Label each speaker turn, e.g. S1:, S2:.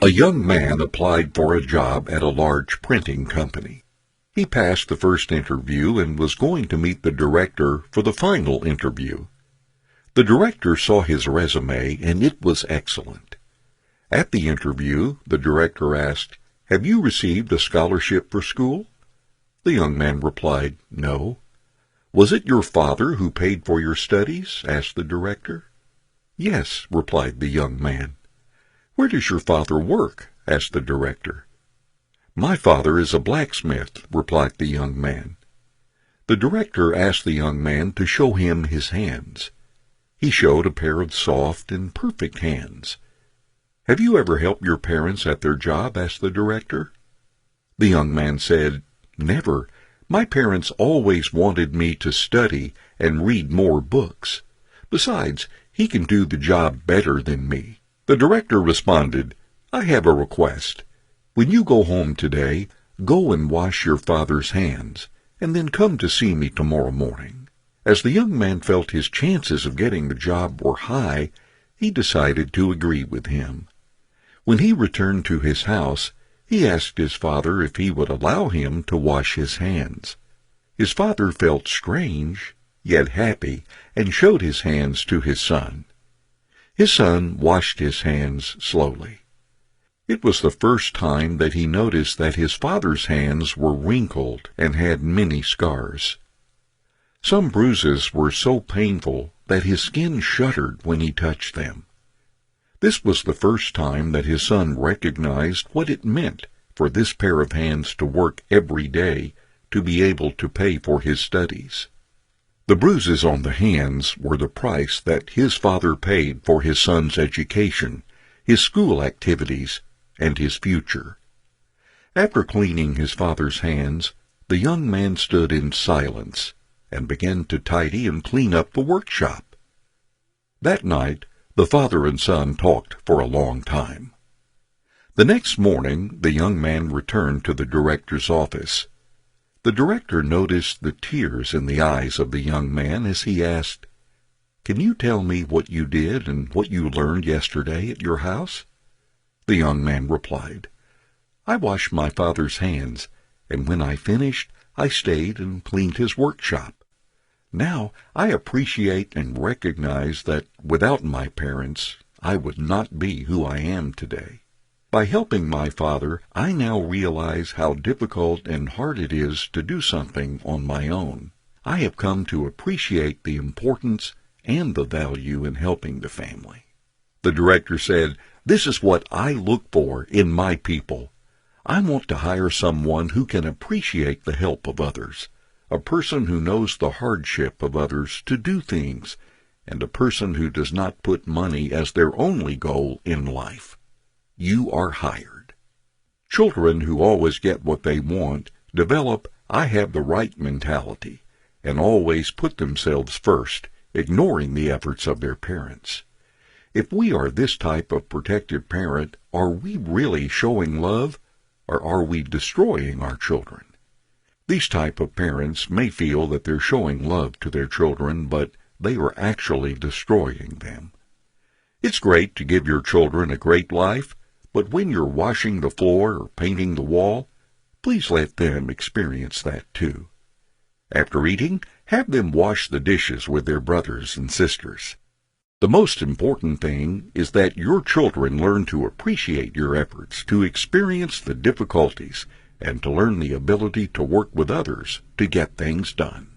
S1: A young man applied for a job at a large printing company. He passed the first interview and was going to meet the director for the final interview. The director saw his resume, and it was excellent. At the interview, the director asked, "Have you received a scholarship for school?" The young man replied, "No." "Was it your father who paid for your studies?" asked the director. "Yes," replied the young man. "Where does your father work?" asked the director. "My father is a blacksmith," replied the young man. The director asked the young man to show him his hands. He showed a pair of soft and perfect hands. "Have you ever helped your parents at their job?" asked the director. The young man said, "Never. My parents always wanted me to study and read more books. Besides, he can do the job better than me." The director responded, "I have a request. When you go home today, go and wash your father's hands, and then come to see me tomorrow morning." As the young man felt his chances of getting the job were high, he decided to agree with him. When he returned to his house, he asked his father if he would allow him to wash his hands. His father felt strange, yet happy, and showed his hands to his son. His son washed his hands slowly. It was the first time that he noticed that his father's hands were wrinkled and had many scars. Some bruises were so painful that his skin shuddered when he touched them. This was the first time that his son recognized what it meant for this pair of hands to work every day to be able to pay for his studies. The bruises on the hands were the price that his father paid for his son's education, his school activities, and his future. After cleaning his father's hands, the young man stood in silence and began to tidy and clean up the workshop. That night, the father and son talked for a long time. The next morning, the young man returned to the director's office. The director noticed the tears in the eyes of the young man as he asked, "Can you tell me what you did and what you learned yesterday at your house?" The young man replied, "I washed my father's hands, and when I finished, I stayed and cleaned his workshop. Now I appreciate and recognize that without my parents, I would not be who I am today. By helping my father, I now realize how difficult and hard it is to do something on my own. I have come to appreciate the importance and the value in helping the family." The director said, "This is what I look for in my people. I want to hire someone who can appreciate the help of others, a person who knows the hardship of others to do things, and a person who does not put money as their only goal in life. You are hired." Children who always get what they want develop "I have the right" mentality and always put themselves first, ignoring the efforts of their parents. If we are this type of protective parent, are we really showing love, or are we destroying our children? These type of parents may feel that they're showing love to their children, but they are actually destroying them. It's great to give your children a great life, but when you're washing the floor or painting the wall, please let them experience that too. After eating, have them wash the dishes with their brothers and sisters. The most important thing is that your children learn to appreciate your efforts, to experience the difficulties, and to learn the ability to work with others to get things done.